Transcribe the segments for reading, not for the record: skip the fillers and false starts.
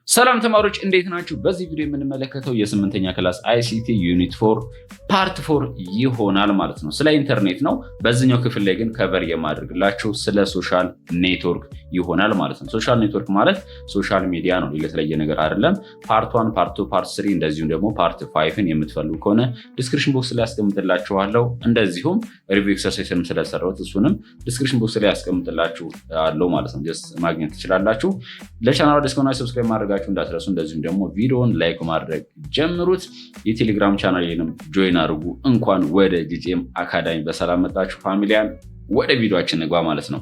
ሰላም ተማሪዎች እንዴት ናችሁ? በዚህ ቪዲዮ የምንመለከተው የ8ኛ ክላስ ICT ዩኒት 4 ፓርት 4 ይሆናል ማለት ነው። ስለ ኢንተርኔት ነው። በዚህኛው ክፍል ላይ ግን ከቨር የማድረግላችሁ ስለ ሶሻል ኔትወርክ ይሆናል ማለት ነው። ሶሻል ኔትወርክ ማለት ሶሻል ሚዲያ ነው፣ የተለየ ነገር አይደለም። ፓርት 1፣ ፓርት 2፣ ፓርት 3 እንደዚሁም ደግሞ ፓርት 5ን የምትፈልጉ ከሆነ ዲስክሪፕሽን ቦክስ ላይ ያስቀምጥላችኋለሁ። እንደዚሁም ሪቪው ኤክሰርሳይዝም ስለሰራሁት እሱንም ዲስክሪፕሽን ቦክስ ላይ ያስቀምጥላችሁ አለው ማለት ነው። ጀስት ማግኘት ትችላላችሁ። ለቻናሉ ዲስኮና ሰብስክራይብ ማድረጋችሁ እንዳትረሱ። እንደዚሁም ደግሞ ቪዲዮውን ላይክ ማድረግ ጀምሩት። የቴሌግራም ቻናሌንም ጆይን አድርጉ። እንኳን ወደ ጂጂኤም አካዳሚ በሰላም መጣችሁ ፋሚሊያን። ወደ ቪዲዮአችን እንግባ ማለት ነው።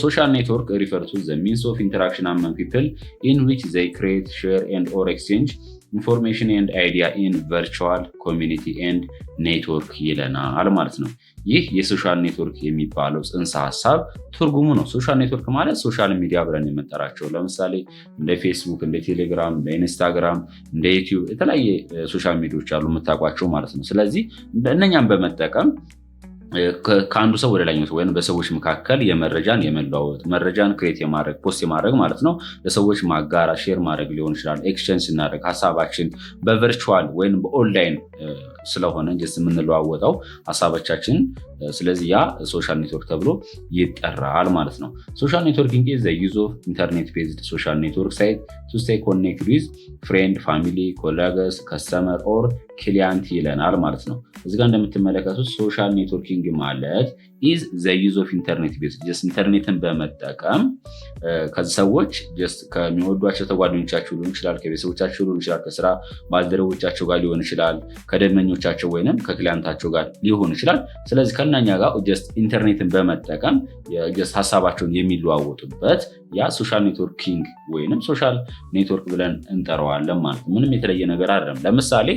ሶሻል ኔትወርክ ሪፈር ቱ ዘ ሚንስ ኦፍ ኢንተራክሽን አመንግ ፒፕል ኢን ዊች ዘይ ክሬት ሼር ኤንድ ኦር ኤክስቼንጅ ኢንፎርሜሽን ኤንድ አይዲያ ኢን ቨርቹዋል ኮሚኒቲ ኤንድ ኔትወርክ ይለናል ማለት ነው። ይህ የሶሻል ኔትወርክ የሚባለው ጽንሰ ሀሳብ ትርጉሙ ነው። ሶሻል ኔትወርክ ማለት ሶሻል ሚዲያ ብለን የምንጠራቸው ለምሳሌ እንደ ፌስቡክ፣ እንደ ቴሌግራም፣ እንደ ኢንስታግራም፣ እንደ ዩቲዩብ የተለያየ ሶሻል ሚዲያዎች አሉ የምታውቋቸው ማለት ነው። ስለዚህ እነኛም በመጠቀም ከአንዱ ሰው ወደ ላይኛው ወይም በሰዎች መካከል የመረጃን የመለዋወጥ መረጃን ክሬት የማድረግ ፖስት የማድረግ ማለት ነው። ለሰዎች ማጋራት ሼር ማድረግ ሊሆን ይችላል። ኤክስቼንጅ ስናደርግ ሀሳባችን በቨርቹዋል ወይም በኦንላይን ስለሆነ ጀስት የምንለዋወጠው ሀሳቦቻችን። ስለዚህ ያ ሶሻል ኔትወርክ ተብሎ ይጠራል ማለት ነው። ሶሻል ኔትወርኪንግ ኢዝ ዘ ዩዝ ኦፍ ኢንተርኔት ቤዝድ ሶሻል ኔትወርክ ሳይት ቱ ስቴይ ኮኔክትድ ዊዝ ፍሬንድ፣ ፋሚሊ፣ ኮሊግስ፣ ከስተመር ኦር ክሊያንት ይለናል ማለት ነው። እዚህ ጋር እንደምትመለከቱት ሶሻል ኔትወርኪንግ ማለት ኢዝ ዘ ዩዝ ኦፍ ኢንተርኔት ቤዝድ ጀስት ኢንተርኔትን በመጠቀም ከዚህ ሰዎች ጀስት ከሚወዷቸው ተጓደኞቻቸው ሊሆን ይችላል፣ ከቤተሰቦቻቸው ሊሆን ይችላል፣ ከስራ ባልደረቦቻቸው ጋር ሊሆን ይችላል፣ ከደንበኞቻቸው ወይንም ከክሊያንታቸው ጋር ሊሆን ይችላል። ስለዚህ ከእናኛ ጋር ጀስት ኢንተርኔትን በመጠቀም ጀስት ሀሳባቸውን የሚለዋወጡበት ያ ሶሻል ኔትወርኪንግ ወይንም ሶሻል ኔትወርክ ብለን እንጠራዋለን ማለት ነው። ምንም የተለየ ነገር አይደለም። ለምሳሌ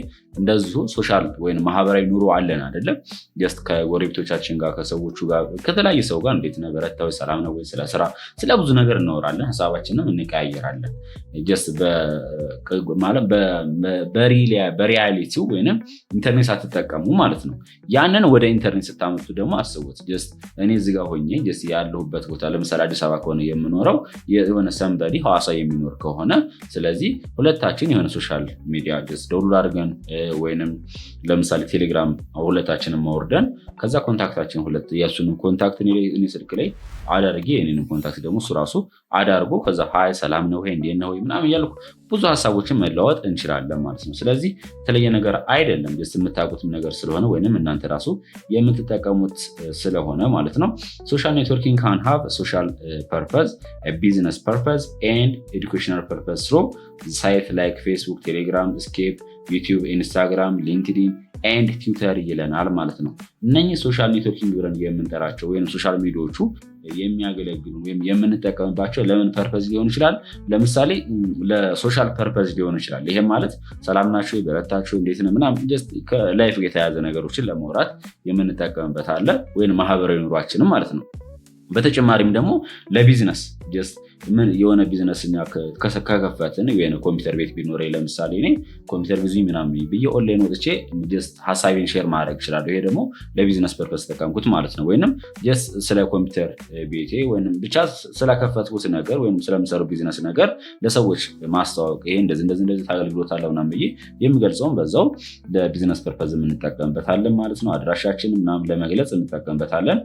እንደዚሁ ሶሻል ወይም ማህበራዊ ኑሮ አለን አይደለም? ጀስት ከጎረቤቶቻችን ጋር ከሰዎቹ ጋር ከተለያየ ሰው ጋር እንዴት ነህ፣ በረታዊ ሰላም ነው ወይ፣ ስለ ስራ፣ ስለ ብዙ ነገር እናወራለን፣ ሀሳባችንም እንቀያየራለን። ጀስት ማለት በሪያሊቲው ወይንም ኢንተርኔት ሳትጠቀሙ ማለት ነው። ያንን ወደ ኢንተርኔት ስታመጡ ደግሞ አስቡት። ጀስት እኔ እዚህ ጋር ሆኜ ጀስት ያለሁበት ቦታ ለምሳሌ አዲስ አበባ ከሆነ የምኖረው የሆነ ሰንበዲ ሐዋሳ የሚኖር ከሆነ ስለዚህ ሁለታችን የሆነ ሶሻል ሚዲያ ጀስት ዳውንሎድ አድርገን ወይንም ለምሳሌ ቴሌግራም ሁለታችንን ማውርደን ከዛ ኮንታክታችን ሁለት የሱንም ኮንታክት እኔ ስልክ ላይ አዳርጌ የኔንም ኮንታክት ደግሞ እሱ ራሱ አዳርጎ ከዛ ሃይ ሰላም ነው ወይ እንዴት ነው ወይ ምናምን እያልኩ ብዙ ሀሳቦችን መለዋወጥ እንችላለን ማለት ነው። ስለዚህ የተለየ ነገር አይደለም። ጀስት የምታውቁትም ነገር ስለሆነ ወይንም እናንተ ራሱ የምትጠቀሙት ስለሆነ ማለት ነው። ሶሻል ኔትወርኪንግ ካን ሃቭ ሶሻል ፐርፐዝ፣ ቢዝነስ ፐርፐዝ ኤንድ ኤዱኬሽናል ፐርፐዝ ስሮ ሳይት ላይክ ፌስቡክ፣ ቴሌግራም፣ ስኬፕ፣ ዩቲዩብ፣ ኢንስታግራም፣ ሊንክዲን ኤንድ ትዊተር ይለናል ማለት ነው። እነኚህ ሶሻል ኔትወርኪንግ ብለን የምንጠራቸው ወይም ሶሻል ሚዲያዎቹ የሚያገለግሉ ወይም የምንጠቀምባቸው ለምን ፐርፐዝ ሊሆን ይችላል? ለምሳሌ ለሶሻል ፐርፐዝ ሊሆን ይችላል። ይሄም ማለት ሰላም ናቸው፣ በረታቸው፣ እንዴት ነው ምናምን ጀስት ከላይፍ የተያያዘ ነገሮችን ለማውራት የምንጠቀምበት አለ፣ ወይም ማህበራዊ ኑሯችንም ማለት ነው። በተጨማሪም ደግሞ ለቢዝነስ ጀስት ምን የሆነ ቢዝነስ እኛ ከከፈትን ወይ ኮምፒውተር ቤት ቢኖር ለምሳሌ እኔ ኮምፒውተር ብዙ ምናምን ብዬ ኦንላይን ወጥቼ ጀስት ሀሳቤን ሼር ማድረግ ይችላል። ይሄ ደግሞ ለቢዝነስ ፐርፐስ ተጠቀምኩት ማለት ነው። ወይንም ጀስት ስለ ኮምፒውተር ቤቴ ወይንም ብቻ ስለከፈትኩት ነገር ወይንም ስለምሰሩ ቢዝነስ ነገር ለሰዎች ማስተዋወቅ ይሄ እንደዚህ አገልግሎት አለው ምናምን ብዬ የምገልጸውን በዛው ለቢዝነስ ፐርፐስ የምንጠቀምበታለን ማለት ነው። አድራሻችን ምናምን ለመግለጽ እንጠቀምበታለን።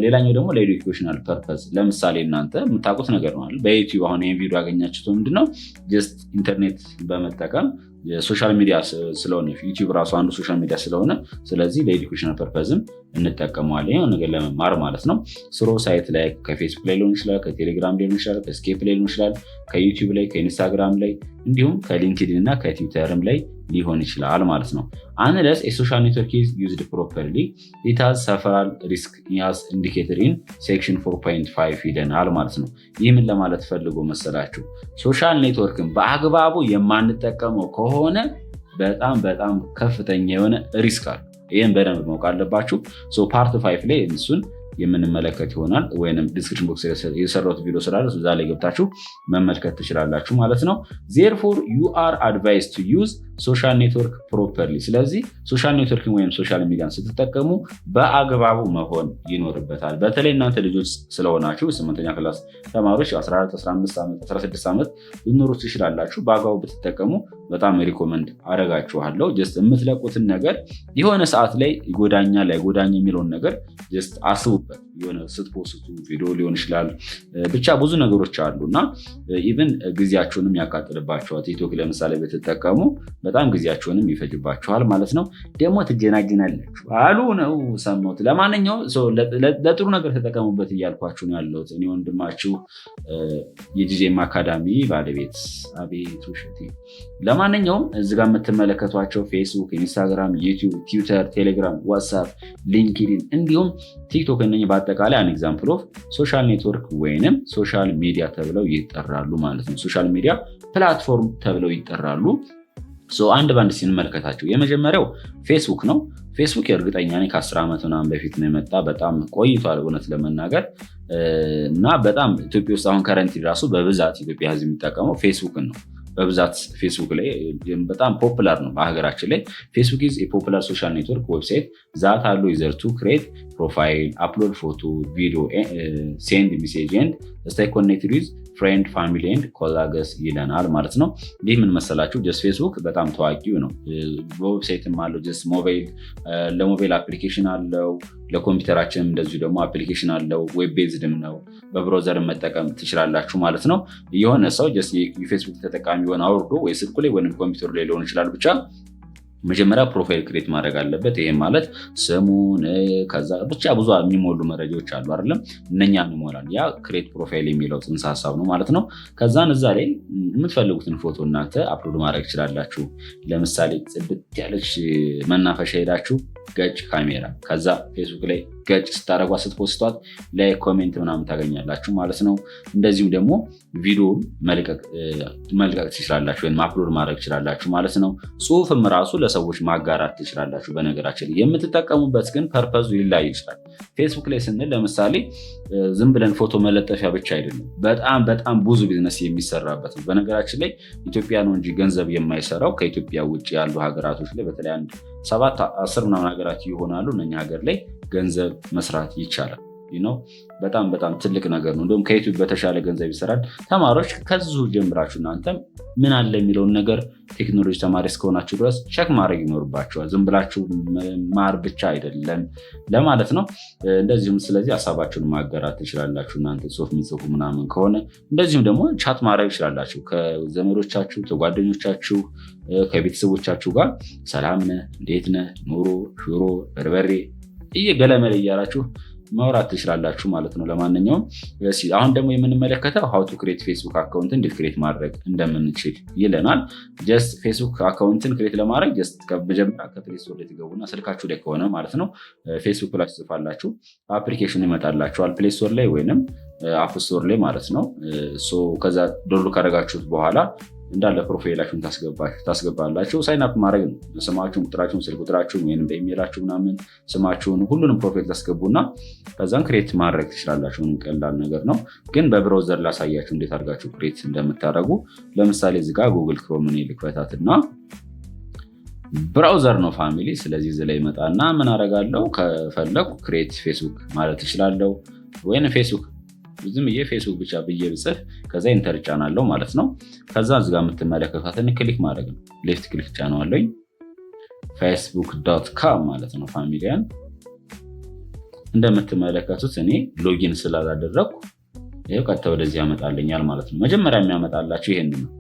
ሌላኛው ደግሞ ለኤዱኬሽናል ፐርፐስ ለምሳሌ እናንተ የምታውቁት ነገር ነው። በዩቲዩብ አሁን ይህን ቪዲዮ ያገኛችሁት ምንድነው? ጀስት ኢንተርኔት በመጠቀም የሶሻል ሚዲያ ስለሆነ ዩቲዩብ ራሱ አንዱ ሶሻል ሚዲያ ስለሆነ ስለዚህ ለኤዱኬሽናል ፐርፐዝም እንጠቀመዋለን። ይሄን ነገር ለመማር ማለት ነው። ስሮ ሳይት ላይ ከፌስቡክ ላይ ሊሆን ይችላል፣ ከቴሌግራም ላይ ሊሆን ይችላል፣ ከስኬፕ ላይ ሊሆን ይችላል፣ ከዩቲዩብ ላይ፣ ከኢንስታግራም ላይ እንዲሁም ከሊንክዲን እና ከትዊተርም ላይ ሊሆን ይችላል ማለት ነው። unless a social network is used properly it has several risks as indicated in section 4.5 ይለናል ማለት ነው። ይህ ምን ለማለት ፈልጎ መሰላችሁ? ሶሻል ኔትወርክን በአግባቡ የማንጠቀመው ከሆነ በጣም ከፍተኛ የሆነ ሪስክ አለ። ይህን በደንብ ማወቅ አለባችሁ። ፓርት 5 ላይ እሱን የምንመለከት ይሆናል። ወይንም ዲስክሪፕሽን ቦክስ የሰራሁት ቪዲዮ ስላለ እዛ ላይ ገብታችሁ መመልከት ትችላላችሁ ማለት ነው። therefore you are advised to use ሶሻል ኔትወርክ ፕሮፐርሊ። ስለዚህ ሶሻል ኔትወርክን ወይም ሶሻል ሚዲያን ስትጠቀሙ በአግባቡ መሆን ይኖርበታል። በተለይ እናንተ ልጆች ስለሆናችሁ 8ኛ ክላስ ተማሪዎች 14፣ 15 ዓመት 16 ዓመት ልኖሩ ትችላላችሁ። በአግባቡ ብትጠቀሙ በጣም ሪኮመንድ አደርጋችኋለሁ። ጀስት የምትለቁትን ነገር የሆነ ሰዓት ላይ ይጎዳኛል አይጎዳኝ የሚለውን ነገር ጀስት አስቡበት። የሆነ ስትፖስቱ ቪዲዮ ሊሆን ይችላል፣ ብቻ ብዙ ነገሮች አሉ እና ኢቨን ጊዜያችሁንም ያቃጥልባችኋል። ቲክቶክ ለምሳሌ ብትጠቀሙ በጣም ጊዜያችሁንም ይፈጅባችኋል ማለት ነው። ደግሞ ትጀናጅናላችሁ አሉ ነው ሰማሁት። ለማንኛውም ለጥሩ ነገር ተጠቀሙበት እያልኳችሁ ነው ያለሁት። እኔ ወንድማችሁ የጂጄም አካዳሚ ባለቤት። አቤት ውሸቴ። ለማንኛውም እዚህ ጋር የምትመለከቷቸው ፌስቡክ፣ ኢንስታግራም፣ ዩቲዩብ፣ ትዊተር፣ ቴሌግራም፣ ዋትሳፕ፣ ሊንክዲን እንዲሁም ቲክቶክ እነኚህ በአጠቃላይ አን ኤግዛምፕል ኦፍ ሶሻል ኔትወርክ ወይንም ሶሻል ሚዲያ ተብለው ይጠራሉ ማለት ነው። ሶሻል ሚዲያ ፕላትፎርም ተብለው ይጠራሉ። አንድ ባንድ ስንመለከታቸው የመጀመሪያው ፌስቡክ ነው። ፌስቡክ የእርግጠኛ ነኝ ከ10 ዓመት ምናምን በፊት ነው የመጣ። በጣም ቆይቷል እውነት ለመናገር እና በጣም ኢትዮጵያ ውስጥ አሁን ከረንት ራሱ በብዛት ኢትዮጵያ ሕዝብ የሚጠቀመው ፌስቡክን ነው። በብዛት ፌስቡክ ላይ በጣም ፖፑላር ነው በሀገራችን ላይ። ፌስቡክ ኢዝ ፖፑላር ሶሻል ኔትወርክ ዌብሳይት ዛት አሎ ዩዘር ቱ ክሬት ፕሮፋይል፣ አፕሎድ ፎቶ፣ ቪዲዮ፣ ሴንድ ሜሴጅ ኤንድ ስታይ ኮኔክትድ ዊዝ ፍሬንድ ፋሚሊ ኤንድ ኮላገስ ይለናል ማለት ነው። ይህ ምን መሰላችሁ? ጀስት ፌስቡክ በጣም ታዋቂው ነው። በዌብሳይትም አለው፣ ጀስት ለሞባይል አፕሊኬሽን አለው፣ ለኮምፒውተራችንም እንደዚሁ ደግሞ አፕሊኬሽን አለው። ዌብ ቤዝድም ነው፣ በብራውዘር መጠቀም ትችላላችሁ ማለት ነው። የሆነ ሰው ጀስት የፌስቡክ ተጠቃሚ ሆነ አውርዶ ወይ ስልኩ ላይ ወይም ኮምፒውተር ላይ ሊሆን ይችላል ብቻ መጀመሪያ ፕሮፋይል ክሬት ማድረግ አለበት። ይሄም ማለት ስሙን ከዛ ብቻ ብዙ የሚሞሉ መረጃዎች አሉ አይደለም፣ እነኛን ይሞላል። ያ ክሬት ፕሮፋይል የሚለው ጽንሰ ሀሳብ ነው ማለት ነው። ከዛን እዛ ላይ የምትፈልጉትን ፎቶ እናንተ አፕሎድ ማድረግ ትችላላችሁ። ለምሳሌ ጽድት ያለች መናፈሻ ሄዳችሁ ገጭ ካሜራ፣ ከዛ ፌስቡክ ላይ ገጭ ስታደረጓ ስትፖስቷት ላይ ኮሜንት ምናምን ታገኛላችሁ ማለት ነው። እንደዚሁም ደግሞ ቪዲዮ መልቀቅ ትችላላችሁ ወይም አፕሎድ ማድረግ ትችላላችሁ ማለት ነው። ጽሁፍም ራሱ ለሰዎች ማጋራት ትችላላችሁ። በነገራችን የምትጠቀሙበት ግን ፐርፐዙ ሊለያይ ይችላል። ፌስቡክ ላይ ስንል ለምሳሌ ዝም ብለን ፎቶ መለጠፊያ ብቻ አይደለም፣ በጣም ብዙ ቢዝነስ የሚሰራበት ነው። በነገራችን ላይ ኢትዮጵያ ነው እንጂ ገንዘብ የማይሰራው ከኢትዮጵያ ውጭ ያሉ ሀገራቶች ላይ በተለይ 7-10 ምናምን ሀገራት ይሆናሉ። እነኛ ሀገር ላይ ገንዘብ መስራት ይቻላል። በጣም ትልቅ ነገር ነው። እንደውም ከዩቲዩብ በተሻለ ገንዘብ ይሰራል። ተማሪዎች ከዚሁ ጀምራችሁ እናንተም ምን አለ የሚለውን ነገር ቴክኖሎጂ ተማሪ እስከሆናችሁ ድረስ ቸክ ማድረግ ይኖርባቸዋል። ዝም ብላችሁ ማር ብቻ አይደለም ለማለት ነው። እንደዚሁም ስለዚህ ሀሳባችሁን ማጋራት ትችላላችሁ። እናንተ ጽሁፍ ምጽፉ ምናምን ከሆነ እንደዚሁም ደግሞ ቻት ማድረግ ትችላላችሁ ከዘመዶቻችሁ፣ ከጓደኞቻችሁ፣ ከቤተሰቦቻችሁ ጋር ሰላም ነህ፣ እንዴት ነህ፣ ኑሮ፣ ሽሮ፣ በርበሬ እየገለመለ እያላችሁ ማውራት ትችላላችሁ ማለት ነው። ለማንኛውም አሁን ደግሞ የምንመለከተው ሀው ቱ ክሬት ፌስቡክ አካውንት እንዴት ክሬት ማድረግ እንደምንችል ይለናል። ጀስት ፌስቡክ አካውንትን ክሬት ለማድረግ ጀስት መጀመሪያ ከፕሌይ ስቶር ላይ ትገቡና ስልካችሁ ላይ ከሆነ ማለት ነው ፌስቡክ ላይ ትጽፋላችሁ፣ አፕሊኬሽን ይመጣላችኋል ፕሌይ ስቶር ላይ ወይንም አፕ ስቶር ላይ ማለት ነው። ከዛ ዶwnሎድ ካደረጋችሁት በኋላ እንዳለ ፕሮፋይላችሁን ታስገባላችሁ። ሳይን አፕ ማድረግ ነው። ስማችሁን፣ ቁጥራችሁን፣ ስልክ ቁጥራችሁን ወይም በኢሜይላችሁ ምናምን ስማችሁን ሁሉንም ፕሮፋይል ታስገቡና ከዛን ክሬት ማድረግ ትችላላችሁ። ቀላል ነገር ነው። ግን በብራውዘር ላሳያችሁ እንዴት አድርጋችሁ ክሬት እንደምታደርጉ። ለምሳሌ እዚህ ጋር ጉግል ክሮምን ልክፈታትና ብራውዘር ነው ፋሚሊ። ስለዚህ እዚህ ላይ መጣና ምን አደርጋለሁ ከፈለኩ ክሬት ፌስቡክ ማለት እችላለሁ ወይም ፌስቡክ ዝም ብዬ ፌስቡክ ብቻ ብዬ ብጽፍ ከዛ ኢንተር ጫናለው ማለት ነው። ከዛ እዚጋ የምትመለከቷትን ክሊክ ማድረግ ነው። ሌፍት ክሊክ ጫናለኝ facebook.com ማለት ነው ፋሚሊያን። እንደምትመለከቱት እኔ ሎጊን ስላላደረኩ ይሄው ቀጥታ ወደዚህ ያመጣልኛል ማለት ነው። መጀመሪያ የሚያመጣላችሁ ይሄን ነው።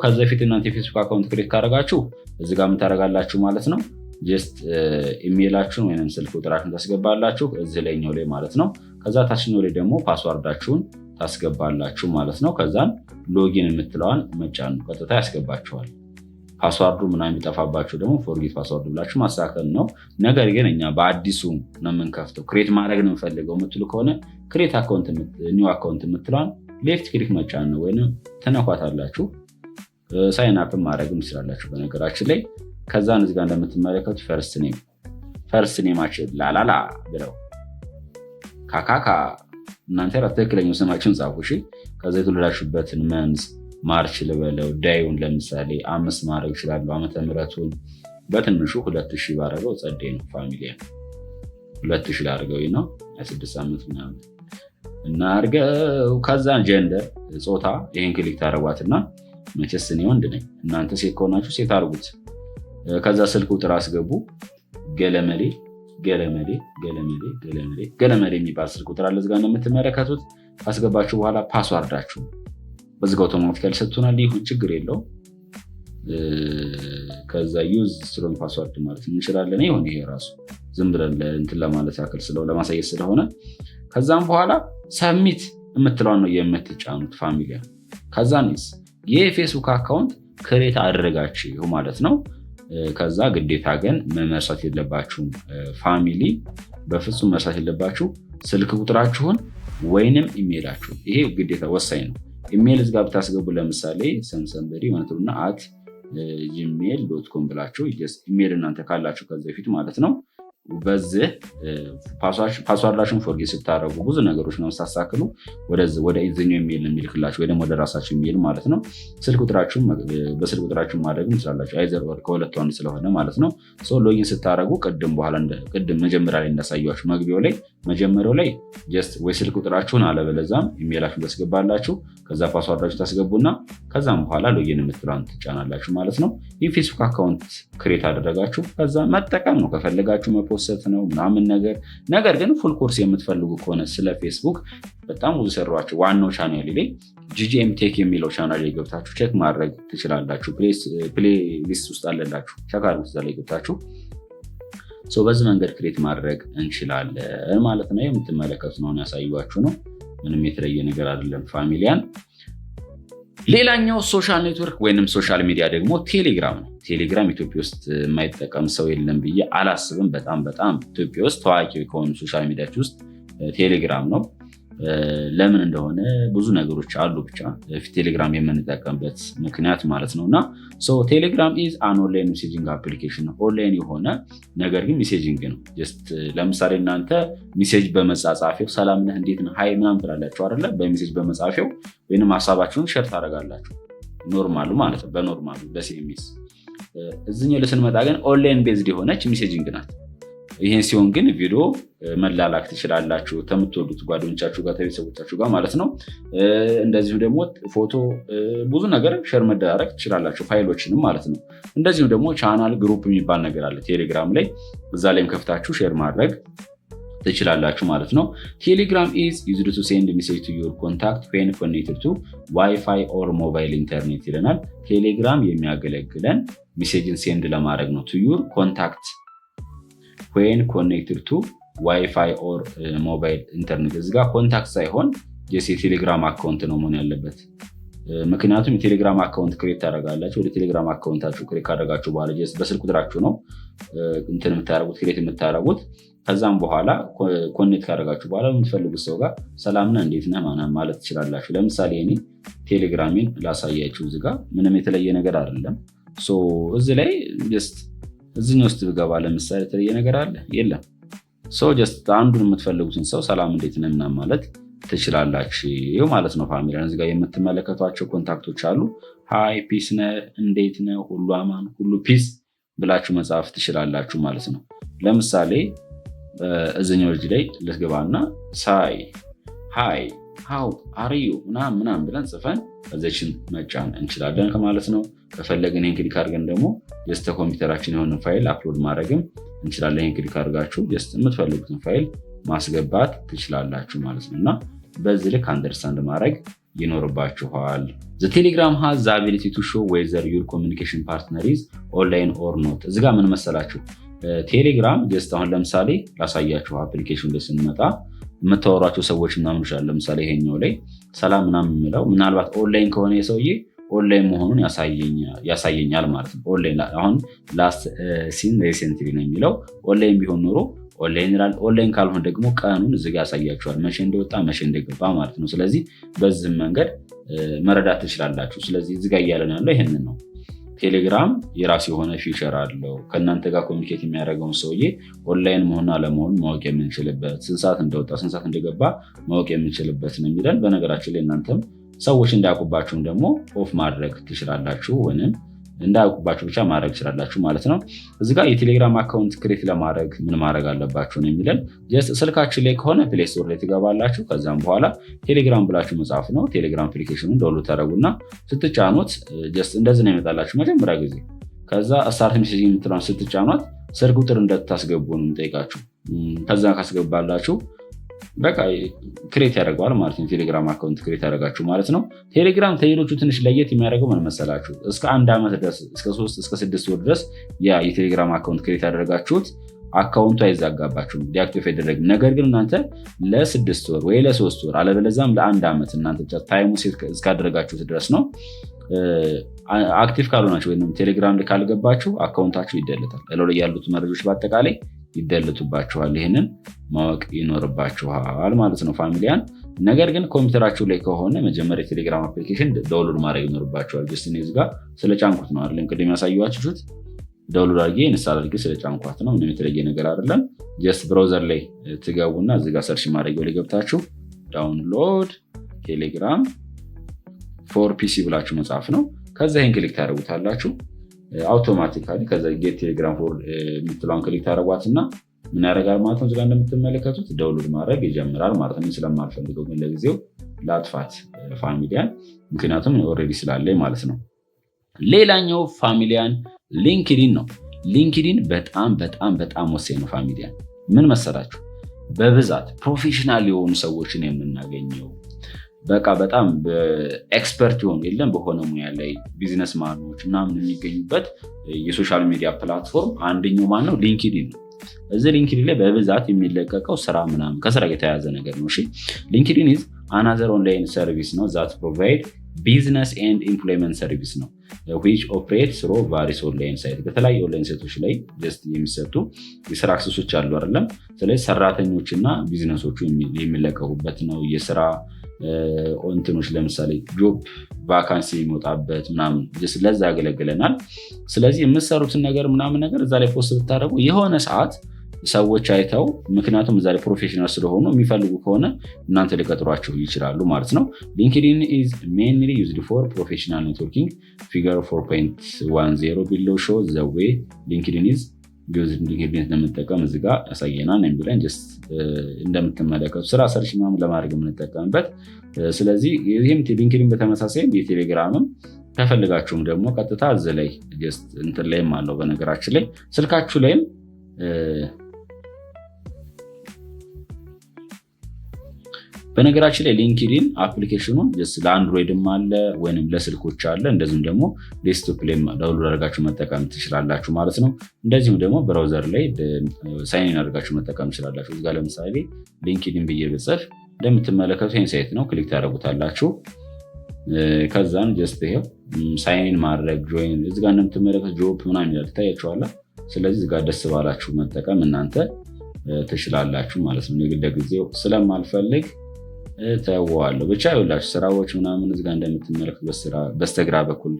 ከዛ በፊት እናንተ የፌስቡክ አካውንት ክሬት ካደረጋችሁ እዚጋ ምን ታደርጋላችሁ ማለት ነው። ጀስት ኢሜይላችሁን ወይም ስልክ ቁጥራችሁን ታስገባላችሁ እዚህ ላይኛው ላይ ማለት ነው። ከዛ ታችኛው ላይ ደግሞ ፓስዋርዳችሁን ታስገባላችሁ ማለት ነው። ከዛን ሎጊን የምትለዋን መጫን ቀጥታ ያስገባችኋል። ፓስዋርዱ ምናምን የሚጠፋባችሁ ደግሞ ፎርጌት ፓስዋርድ ብላችሁ ማስተካከል ነው። ነገር ግን እኛ በአዲሱ ነው የምንከፍተው ክሬት ማድረግ ነው የምፈልገው የምትሉ ከሆነ ክሬት አካውንት ኒው አካውንት የምትለዋን ሌፍት ክሊክ መጫን ነው ወይም ተነኳታላችሁ። ሳይን አፕ ማድረግም ትችላላችሁ በነገራችን ላይ። ከዛን እዚህ ጋር እንደምትመለከቱ ፈርስት ኔማችን ላላላ ብለው ካካካ እናንተ ትክክለኛው ስማችሁን ጻፉ። እሺ ከዛ የተወለዳችሁበትን መንዝ ማርች ልበለው ዳዩን ለምሳሌ 5 ማድረግ እችላለሁ። ዓመተ ምህረቱን በትንሹ 2000 ባረገው ጸዴ ነው። ፋሚሊያን 2000 ላድርገው ነው 26 ዓመት ምናምን እና አድርገው። ከዛ ጀንደር ጾታ ይሄን ክሊክ ታደርጓትና መቼስ እኔ ወንድ ነኝ እናንተ ሴት ከሆናችሁ ሴት አድርጉት። ከዛ ስልክ ቁጥር አስገቡ። ገለመሌ የሚባል ስልክ ቁጥር አለ እዚህ ጋር እንደምትመለከቱት። ካስገባችሁ በኋላ ፓስዋርዳችሁ በዚህ አውቶማቲካሊ ሰጥቶናል። ይሁን ችግር የለው። ከዛ ዩዝ ስትሮንግ ፓስዋርድ ማለት እንችላለን። ይሁን ይሄ ራሱ ዝም ብለን እንትን ለማለት ያክል ለማሳየት ስለሆነ ከዛም በኋላ ሰብሚት የምትለዋን ነው የምትጫኑት ፋሚሊያ። ከዛ የፌስቡክ አካውንት ክሬት አደረጋችሁ ማለት ነው። ከዛ ግዴታ ግን መርሳት የለባችሁም ፋሚሊ፣ በፍጹም መርሳት የለባችሁ ስልክ ቁጥራችሁን ወይንም ኢሜይላችሁ። ይሄ ግዴታ ወሳኝ ነው። ኢሜይል እዚህ ጋር ብታስገቡ ለምሳሌ ሰምሰንበሪ ማለትና @gmail.com ብላችሁ ኢሜይል እናንተ ካላችሁ ከዚህ በፊት ማለት ነው። በዚህ ፓስዋርዳችሁን ፎርጌት ስታደርጉ ብዙ ነገሮች ነው ሳሳክሉ ወደ ኢዝኛው ኢሜይል የሚልክላችሁ ወይ ደግሞ ወደ ራሳችሁ ኢሜይል ማለት ነው። በስልክ ቁጥራችሁን ማድረግ ትችላላችሁ። አይዘር ወር ከሁለቱ አንዱ ስለሆነ ማለት ነው። ሎጊን ስታደርጉ ቅድም መጀመሪያ ላይ እንዳሳያችሁ መጀመሪያው ላይ ጀስት ወይ ስልክ ቁጥራችሁን አለበለዛም ኢሜይላችሁን ታስገባላችሁ። ከዛ ፓስዋርዳችሁ ታስገቡና ከዛም በኋላ ሎጊን የምትለውን ትጫናላችሁ ማለት ነው። ይህ ፌስቡክ አካውንት ክሬት አደረጋችሁ። ከዛ መጠቀም ነው ከፈለጋችሁ መፖሰት ነው ምናምን ነገር ግን ፉል ኮርስ የምትፈልጉ ከሆነ ስለ ፌስቡክ በጣም ብዙ ሰሯቸው። ዋናው ቻናል ላይ ጂጂኤም ቴክ የሚለው ቻናል ላይ ገብታችሁ ቼክ ማድረግ ትችላላችሁ። ፕሌሊስት ውስጥ አለላችሁ። ቼክ አድርጉት እዛ ላይ ገብታችሁ። በዚህ መንገድ ክሬት ማድረግ እንችላለን ማለት ነው። የምትመለከቱት ነው ያሳዩዋችሁ ነው። ምንም የተለየ ነገር አይደለም ፋሚሊያን። ሌላኛው ሶሻል ኔትወርክ ወይንም ሶሻል ሚዲያ ደግሞ ቴሌግራም ነው። ቴሌግራም ኢትዮጵያ ውስጥ የማይጠቀም ሰው የለም ብዬ አላስብም። በጣም ኢትዮጵያ ውስጥ ታዋቂ ከሆኑ ሶሻል ሚዲያዎች ውስጥ ቴሌግራም ነው። ለምን እንደሆነ ብዙ ነገሮች አሉ። ብቻ ቴሌግራም የምንጠቀምበት ምክንያት ማለት ነው። እና ቴሌግራም ኢዝ አን ኦንላይን ሜሴጂንግ አፕሊኬሽን ነው። ኦንላይን የሆነ ነገር ግን ሜሴጂንግ ነው። ለምሳሌ እናንተ ሜሴጅ በመጻጻፊው ሰላም ነህ እንዴት ነህ ሃይ ምናምን ትላላችሁ አይደለ? በሜሴጅ በመጻፊው ወይንም ሀሳባችሁን ሸር ታደርጋላችሁ። ኖርማሉ ማለት ነው። በኖርማሉ በሲኤምኤስ እዚህኛው ስንመጣ ግን ኦንላይን ቤዝድ የሆነች ሜሴጂንግ ናት። ይህን ሲሆን ግን ቪዲዮ መላላክ ትችላላችሁ ከምትወዱት ጓደኞቻችሁ ጋር ከቤተሰቦቻችሁ ጋር ማለት ነው። እንደዚሁም ደግሞ ፎቶ ብዙ ነገር ሼር መደራረግ ትችላላችሁ ፋይሎችንም ማለት ነው። እንደዚሁም ደግሞ ቻናል ግሩፕ የሚባል ነገር አለ ቴሌግራም ላይ። እዛ ላይም ከፍታችሁ ሼር ማድረግ ትችላላችሁ ማለት ነው። ቴሌግራም ኢዝ ዩዝድ ቱ ሴንድ ሜሴጅ ቱ ዩር ኮንታክት ዌን ኮኔክትድ ቱ ዋይፋይ ኦር ሞባይል ኢንተርኔት ይለናል። ቴሌግራም የሚያገለግለን ሜሴጅን ሴንድ ለማድረግ ነው። ቱ ዩር ኮንታክት ዌን ኮኔክትድ ቱ ዋይፋይ ኦር ሞባይል ኢንተርኔት። እዚህ ጋር ኮንታክት ሳይሆን የቴሌግራም አካውንት ነው መሆን ያለበት። ምክንያቱም የቴሌግራም አካውንት ክሬት ታደርጋላችሁ። ወደ ቴሌግራም አካውንታችሁ ክሬት ካደረጋችሁ በኋላ በስልክ ቁጥራችሁ ነው እንትን የምታደርጉት ክሬት የምታደርጉት። ከዛም በኋላ ኮኔክት ካደረጋችሁ በኋላ የምትፈልጉት ሰው ጋር ሰላም ነህ እንዴት ነህ ማለት ትችላላችሁ። ለምሳሌ እኔ ቴሌግራሜን ላሳያችሁ። እዚህ ጋር ምንም የተለየ ነገር አይደለም። እዚህ ላይ እዚህኛው ውስጥ ብገባ ለምሳሌ የተለየ ነገር አለ የለም። ጀስት አንዱን የምትፈልጉትን ሰው ሰላም እንዴት ነህ ምናምን ማለት ትችላላችሁ ማለት ነው። ፋሚሊያን እዚህ ጋር የምትመለከቷቸው ኮንታክቶች አሉ። ሃይ ፒስ ነህ እንዴት ነህ ሁሉ አማን ሁሉ ፒስ ብላችሁ መጻፍ ትችላላችሁ ማለት ነው። ለምሳሌ እዚህኛው ልጅ ላይ ልትገባና ሳይ ሃይ ሃው አር ዩ ምናምን ብለን ጽፈን እዚችን መጫን እንችላለን ማለት ነው። ከፈለግን ይህን ክሊክ አድርገን ደግሞ ኮምፒውተራችን የሆነ ፋይል አፕሎድ ማድረግም እንችላለን። ይህን ክሊክ አድርጋችሁ የምትፈልጉትን ፋይል ማስገባት ትችላላችሁ ማለት ነው። እና በዚህ ልክ አንደርስታንድ ማድረግ ይኖርባችኋል። ቴሌግራም ሃዝ ዘ አቢሊቲ ቱ ሾው ዌዘር ዩር ኮሚኒኬሽን ፓርትነር ኢዝ ኦንላይን ኦር ኖት። እዚህ ጋር ምን መሰላችሁ ቴሌግራም አሁን ለምሳሌ ላሳያችሁ አፕሊኬሽን ላይ ስንመጣ የምታወሯቸው ሰዎች ምናምን ይችላል። ለምሳሌ ይሄኛው ላይ ሰላም ምናምን የሚለው ምናልባት ኦንላይን ከሆነ የሰውዬ ኦንላይን መሆኑን ያሳየኛል ማለት ነው። ኦንላይን አሁን ላስት ሲን ሪሰንትሊ ነው የሚለው። ኦንላይን ቢሆን ኖሮ ኦንላይን ይላል። ኦንላይን ካልሆነ ደግሞ ቀኑን እዚህ ጋር ያሳያችኋል፣ መቼ እንደወጣ መቼ እንደገባ ማለት ነው። ስለዚህ በዚህ መንገድ መረዳት ትችላላችሁ። ስለዚህ እዚህ ጋር እያለን ያለው ይሄንን ነው። ቴሌግራም የራሱ የሆነ ፊቸር አለው። ከእናንተ ጋር ኮሚኒኬት የሚያደርገውን ሰውዬ ኦንላይን መሆን አለመሆን ማወቅ የምንችልበት፣ ስንት ሰዓት እንደወጣ ስንት ሰዓት እንደገባ ማወቅ የምንችልበት ነው የሚለን። በነገራችን ላይ እናንተም ሰዎች እንዳያውቁባችሁም ደግሞ ኦፍ ማድረግ ትችላላችሁ፣ ወይም እንዳያውቁባችሁ ብቻ ማድረግ ትችላላችሁ ማለት ነው። እዚህ ጋር የቴሌግራም አካውንት ክሬት ለማድረግ ምን ማድረግ አለባችሁ ነው የሚለን። ስልካችን ላይ ከሆነ ፕሌይ ስቶር ላይ ትገባላችሁ። ከዛም በኋላ ቴሌግራም ብላችሁ መጻፍ ነው። ቴሌግራም አፕሊኬሽኑን ዳውንሎድ ታደርጉና ስትጫኑት እንደዚህ ነው ይመጣላችሁ መጀመሪያ ጊዜ። ከዛ ስታርት ሜሴጅ የምትለውን ስትጫኗት ስልክ ቁጥር እንደታስገቡ ነው የሚጠይቃችሁ። ከዛ ካስገባላችሁ በቃ ክሬት ያደርገዋል ማለት ነው። ቴሌግራም አካውንት ክሬት ያደርጋችሁ ማለት ነው። ቴሌግራም ከሌሎቹ ትንሽ ለየት የሚያደርገው ምን መሰላችሁ? እስከ 1 ዓመት ድረስ እስከ 3 እስከ 6 ወር ድረስ ያ የቴሌግራም አካውንት ክሬት ያደረጋችሁት አካውንቱ አይዘጋባችሁም፣ ዲአክቲቭ አይደረግም። ነገር ግን እናንተ ለ6 ወር ወይ ለ3 ወር አለበለዚያም ለ1 ዓመት እናንተ ታይሙ ሴት እስካደረጋችሁት ድረስ ነው አክቲቭ ካልሆናችሁ ወይም ቴሌግራም ላይ ካልገባችሁ አካውንታችሁ ይደለታል። እላው ላይ ያሉት መረጃዎች በአጠቃላይ ይደልቱባችኋል። ይህንን ማወቅ ይኖርባችኋል ማለት ነው ፋሚሊያን። ነገር ግን ኮምፒውተራችሁ ላይ ከሆነ መጀመሪያ የቴሌግራም አፕሊኬሽን ዳውንሎድ ማድረግ ይኖርባችኋል። ጀስት እኔ እዚህ ጋር ስለጫንኩት ነው አይደል ቅድም ያሳየኋችሁት። ዳውንሎድ አድርጌ ኢንስታል አድርጌ ስለጫንኳት ነው፣ ምንም የተለየ ነገር አይደለም። ጀስት ብራውዘር ላይ ትገቡና እዚህ ጋር ሰርች ማድረጊያው ላይ ገብታችሁ ዳውንሎድ ቴሌግራም ፎር ፒሲ ብላችሁ መጻፍ ነው። ከዛ ይህን ክሊክ ታደርጉታላችሁ አውቶማቲካሊ። ከዛ ጌት ቴሌግራም ፎር የምትለውን ክሊክ ታደርጓትና ምን ያደርጋል ማለት ነው። እዚጋ እንደምትመለከቱት ዳውንሎድ ማድረግ ይጀምራል ማለት ነው። ስለማልፈልገው ግን ለጊዜው ላጥፋት ፋሚሊያን፣ ምክንያቱም ኦልሬዲ ስላለኝ ማለት ነው። ሌላኛው ፋሚሊያን ሊንክዲን ነው። ሊንክዲን በጣም በጣም በጣም ወሳኝ ነው ፋሚሊያን። ምን መሰላችሁ? በብዛት ፕሮፌሽናል የሆኑ ሰዎችን የምናገኘው በቃ በጣም ኤክስፐርት የሆኑ የለም በሆነ ሙያ ላይ ቢዝነስ ማኖች ምናምን የሚገኙበት የሶሻል ሚዲያ ፕላትፎርም አንደኛው ማን ነው? ሊንክዲን ነው። እዚህ ሊንክዲን ላይ በብዛት የሚለቀቀው ስራ ምናምን ከስራ የተያያዘ ነገር ነው። ሊንክዲን ኢዝ አናዘር ኦንላይን ሰርቪስ ነው ዛት ፕሮቫይድ ቢዝነስ ኤንድ ኢምፕሎይመንት ሰርቪስ ነው which operates through various online sites። በተለያዩ ኦንላይን ሳይቶች ላይ ጀስት የሚሰጡ የስራ አክሰሶች አሉ አይደለም። ስለዚህ ሰራተኞችና ቢዝነሶቹ የሚለቀቁበት ነው። የስራ እንትኖች ለምሳሌ ጆብ ቫካንሲ የሚወጣበት ምናምን ለዛ ያገለግለናል። ስለዚህ የምትሰሩትን ነገር ምናምን ነገር እዛ ላይ ፖስት ብታደርጉ የሆነ ሰዓት ሰዎች አይተው፣ ምክንያቱም እዛ ላይ ፕሮፌሽናል ስለሆኑ የሚፈልጉ ከሆነ እናንተ ሊቀጥሯችሁ ይችላሉ ማለት ነው። ሊንክዲን ኢዝ ሜንሊ ዩዝድ ፎር ፕሮፌሽናል ኔትወርኪንግ ፊገር 4.10 ቢሎ ሾው ዘ ዌይ ሊንክዲን ኢዝ ሊንክዲን ለመጠቀም እዚህ ጋር ያሳየናል የሚለን ጀስት እንደምትመለከቱ ስራ ሰርች ምናምን ለማድረግ የምንጠቀምበት። ስለዚህ ይህም ሊንክዲን በተመሳሳይም የቴሌግራምም ከፈልጋችሁም ደግሞ ቀጥታ እዚህ ላይ ጀስት እንትን ላይም አለው። በነገራችን ላይ ስልካችሁ ላይም በነገራችን ላይ ሊንክዲን አፕሊኬሽኑን ለአንድሮይድም አለ ወይም ለስልኮች አለ። እንደዚሁም ደግሞ ዴስክቶፕ ላይ ዳውንሎድ አድርጋችሁ መጠቀም ትችላላችሁ ማለት ነው። እንደዚሁም ደግሞ ብራውዘር ላይ ሳይን አድርጋችሁ መጠቀም ትችላላችሁ። እዚጋ ለምሳሌ ሊንክዲን ብዬ ብጽፍ እንደምትመለከቱ ይህን ሳይት ነው፣ ክሊክ ታደርጉታላችሁ። ከዛን ጀስት ይሄው ሳይን ማድረግ ጆይን፣ እዚጋ እንደምትመለከቱ ጆብ ምናምን ይላል ይታያችኋል። ስለዚህ እዚጋ ደስ ባላችሁ መጠቀም እናንተ ትችላላችሁ ማለት ነው። የግድ ለጊዜው ስለማልፈልግ ተወዋለሁ። ብቻ ይኸውላችሁ ስራዎች ምናምን እዚጋ እንደምትመለከቱ በስተግራ በኩል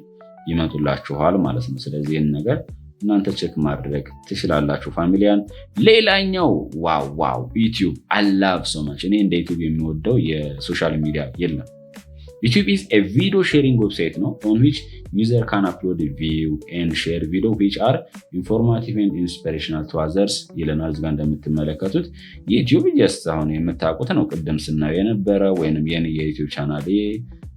ይመጡላችኋል ማለት ነው። ስለዚህ ይህን ነገር እናንተ ቼክ ማድረግ ትችላላችሁ ፋሚሊያን። ሌላኛው ዋው ዩቲዩብ አላቭ ሶ ማች። እኔ እንደ ዩቲዩብ የሚወደው የሶሻል ሚዲያ የለም። YouTube is a video sharing website on which user can upload a view and share video which are informative and inspirational to others ይለናል። እዚጋ እንደምትመለከቱት ዩቲዩብ ጀስት አሁን የምታውቁት ነው፣ ቅድም ስናየው የነበረ ወይንም የኔ የዩቲዩብ ቻናል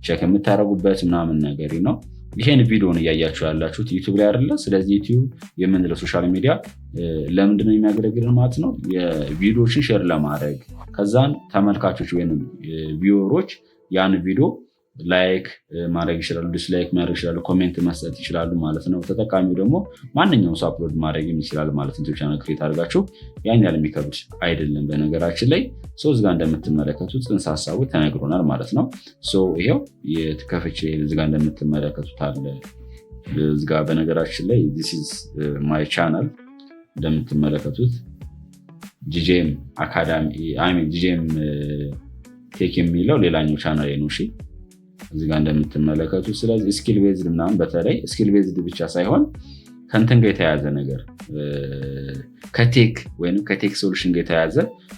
ቼክ የምታደርጉበት ምናምን ነገር ነው። ይሄን ቪዲዮን እያያችሁ ያላችሁት ዩቲዩብ ላይ አይደለ? ስለዚህ ዩቲዩብ የምንለው ሶሻል ሚዲያ ለምንድነው የሚያገለግልን ማለት ነው? የቪዲዮዎችን ሼር ለማድረግ ከዛን ተመልካቾች ወይንም ቪወሮች ያን ቪዲዮ ላይክ ማድረግ ይችላሉ፣ ዲስላይክ ማድረግ ይችላሉ፣ ኮሜንት መስጠት ይችላሉ ማለት ነው። ተጠቃሚው ደግሞ ማንኛውም ሰው አፕሎድ ማድረግ ይችላል ማለት ነው። ቻናል ክሬት አድርጋችሁ ያን ያህል የሚከብድ አይደለም። በነገራችን ላይ እዚጋ እንደምትመለከቱት ጽንሰ ሀሳቡ ተነግሮናል ማለት ነው። ይሄው የትከፍቼ እዚጋ እንደምትመለከቱት አለ። እዚጋ በነገራችን ላይ this is my channel እንደምትመለከቱት ጂጄም አካዳሚ ጂጄም ቴክ የሚለው ሌላኛው ቻናል ነው። እሺ እዚጋ እንደምትመለከቱት ስለዚህ ስኪል ቤዝድ ምናምን በተለይ ስኪል ቤዝድ ብቻ ሳይሆን ከንትን ጋር የተያያዘ ነገር ከቴክ ወይም ከቴክ ሶሉሽን ጋር የተያያዘ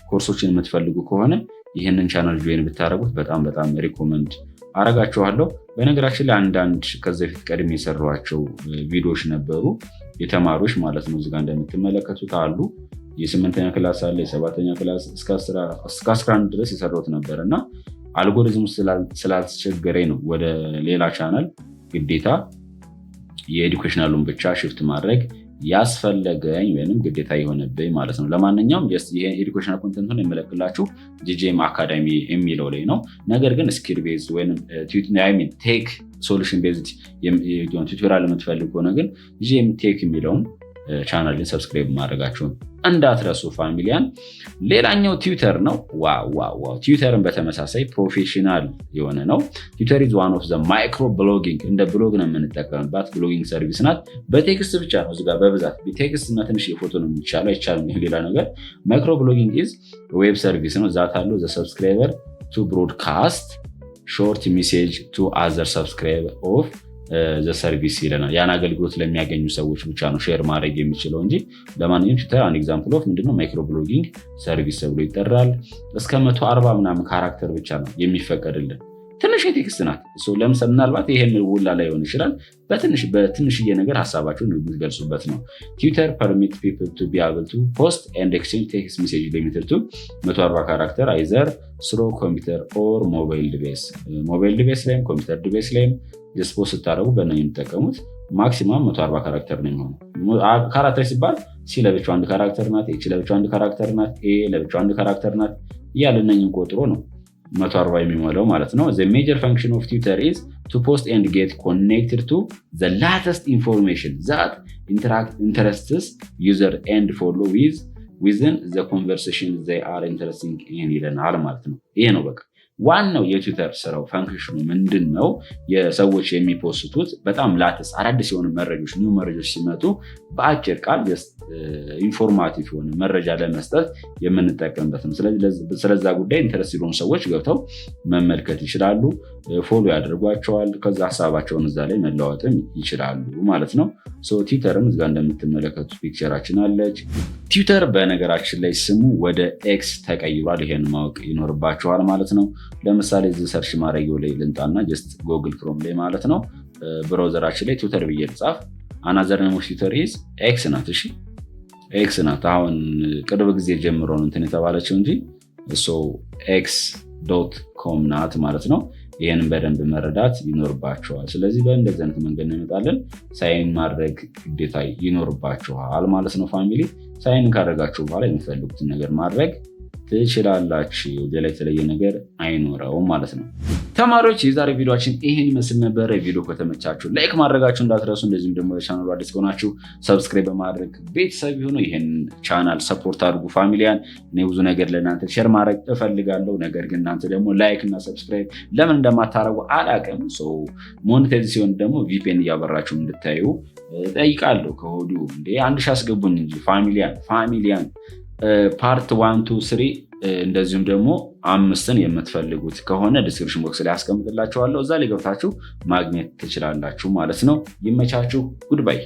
ኮርሶችን የምትፈልጉ ከሆነ ይህንን ቻናል ጆይን ብታደርጉት በጣም በጣም ሪኮመንድ አረጋችኋለሁ። በነገራችን ላይ አንዳንድ ከዚህ በፊት ቀድሜ የሰሯቸው ቪዲዮዎች ነበሩ የተማሪዎች ማለት ነው። እዚጋ እንደምትመለከቱት አሉ። የ8ኛ ክላስ አለ፣ የ7ኛ ክላስ እስከ 11 ድረስ የሰራሁት ነበር እና አልጎሪዝሙ ስላልተቸገረኝ ነው ወደ ሌላ ቻናል ግዴታ የኤዱኬሽናሉን ብቻ ሽፍት ማድረግ ያስፈለገኝ ወይም ግዴታ የሆነብኝ ማለት ነው። ለማንኛውም ይሄ ኤዱኬሽናል ኮንተንቱን የምለቅላችሁ ጂጂኤም አካዳሚ የሚለው ላይ ነው። ነገር ግን ስኪል ቤዝ ወይም ቴክ ሶሉሽን ቤዝድ ቱቶሪያል የምትፈልግ ከሆነ ግን ጂጂኤም ቴክ የሚለውን ቻናልን ሰብስክራይብ ማድረጋችሁን እንዳትረሱ ፋሚሊያን። ሌላኛው ትዊተር ነው። ዋው ትዊተርን በተመሳሳይ ፕሮፌሽናል የሆነ ነው። ትዊተር ኢዝ ዋን ኦፍ ዘ ማይክሮ ብሎጊንግ እንደ ብሎግ ነው የምንጠቀምባት ብሎጊንግ ሰርቪስ ናት። በቴክስት ብቻ ነው እዚጋ በብዛት ቴክስት እና ትንሽ የፎቶ ነው የሚቻለው አይቻልም ሌላ ነገር። ማይክሮ ብሎጊንግ ኢዝ ዌብ ሰርቪስ ነው። ዛት አለው ዘ ሰብስክራይበር ቱ ብሮድካስት ሾርት ሜሴጅ ቱ አዘር ሰብስክራይበር ኦፍ ሰርቪስ ይለናል። ያን አገልግሎት ለሚያገኙ ሰዎች ብቻ ነው ሼር ማድረግ የሚችለው እንጂ ለማንኛውም ትዊተር አንድ ኤግዛምፕል ኦፍ ምንድነው ማይክሮ ብሎጊንግ ሰርቪስ ተብሎ ይጠራል። እስከ 140 ምናምን ካራክተር ብቻ ነው የሚፈቀድልን። ትንሽ የቴክስት ናት። ለምሳሌ ምናልባት ይሄን ውላ ላይ ሆን ይችላል በትንሽዬ ነገር ሀሳባቸውን የሚገልጹበት ነው። ትዊተር ፐርሚት ፒፕል ቱ ቢ አብል ቱ ፖስት ኤንድ ኤክስቼንጅ ቴክስት ሜሴጅ ሊሚትድ ቱ 140 ካራክተር አይዘር ስሮ ኮምፒውተር ኦር ሞባይል ዲቫይስ ላይም ኮምፒውተር ዲቫይስ ላይም ፖስት ስታደረጉ በእነ የሚጠቀሙት ማክሲማም 140 ካራክተር ነው የሚሆኑ። ካራክተር ሲባል ሲ ለብቻው አንድ ካራክተር ናት፣ ኤች ለብቻው አንድ ካራክተር ናት፣ ኤ ለብቻው አንድ ካራክተር ናት እያለ እነኝን ቆጥሮ ነው 140 የሚሞላው ማለት ነው። The major function of Twitter is to post and get connected to the latest information that interests user and follow within the conversation they are interested in ይለናል ማለት ነው። ይሄ ነው በቃ ዋናው የትዊተር ስራው ፈንክሽኑ ምንድን ነው? የሰዎች የሚፖስቱት በጣም ላተስ አዳዲስ የሆኑ መረጃዎች ኒው መረጃዎች ሲመጡ በአጭር ቃል ኢንፎርማቲቭ የሆነ መረጃ ለመስጠት የምንጠቀምበት ነው። ስለዛ ጉዳይ ኢንተረስት የሆኑ ሰዎች ገብተው መመልከት ይችላሉ፣ ፎሎ ያደርጓቸዋል። ከዛ ሀሳባቸውን እዛ ላይ መለዋወጥም ይችላሉ ማለት ነው። ትዊተርም እዚጋ እንደምትመለከቱት ፒክቸራችን አለች። ትዊተር በነገራችን ላይ ስሙ ወደ ኤክስ ተቀይሯል። ይሄን ማወቅ ይኖርባቸዋል ማለት ነው። ለምሳሌ እዚህ ሰርች ማድረጊያው ላይ ልንጣና ጀስት ጎግል ክሮም ላይ ማለት ነው ብራውዘራችን ላይ ትዊተር ብዬ ልጻፍ። አናዘር ኔም ኦፍ ትዊተር ኢዝ ኤክስ ናት። እሺ ኤክስ ናት። አሁን ቅርብ ጊዜ ጀምሮ ነው እንትን የተባለችው እንጂ ኤክስ.ኮም ናት ማለት ነው። ይህንን በደንብ መረዳት ይኖርባቸዋል። ስለዚህ በእንደዚህ አይነት መንገድ እንመጣለን። ሳይን ማድረግ ግዴታ ይኖርባቸዋል ማለት ነው። ፋሚሊ ሳይን ካደረጋችሁ በኋላ የሚፈልጉትን ነገር ማድረግ ትችላላችሁ። ሌላ የተለየ ነገር አይኖረውም ማለት ነው። ተማሪዎች የዛሬ ቪዲዮችን ይህን ይመስል ነበር። ቪዲዮ ከተመቻችሁ ላይክ ማድረጋችሁ እንዳትረሱ። እንደዚሁም ደግሞ ቻናሉ አዲስ ከሆናችሁ ሰብስክራይብ በማድረግ ቤተሰብ ይሁኑ። ይህን ቻናል ሰፖርት አድርጉ ፋሚሊያን። እኔ ብዙ ነገር ለእናንተ ሼር ማድረግ እፈልጋለሁ። ነገር ግን እናንተ ደግሞ ላይክ እና ሰብስክራይብ ለምን እንደማታረጉ አላውቅም። ሞኔታይዝ ሲሆን ደግሞ ቪፒኤን እያበራችሁ እንድታዩ ጠይቃለሁ ከሆዲሁ። እንዴ 1000 አስገቡኝ እንጂ ፋሚሊያን ፓርት 1 2 3 እንደዚሁም ደግሞ 5ን የምትፈልጉት ከሆነ ዲስክሪፕሽን ቦክስ ላይ አስቀምጥላችኋለሁ። እዛ ላይ ገብታችሁ ማግኘት ትችላላችሁ ማለት ነው። ይመቻችሁ። ጉድባይ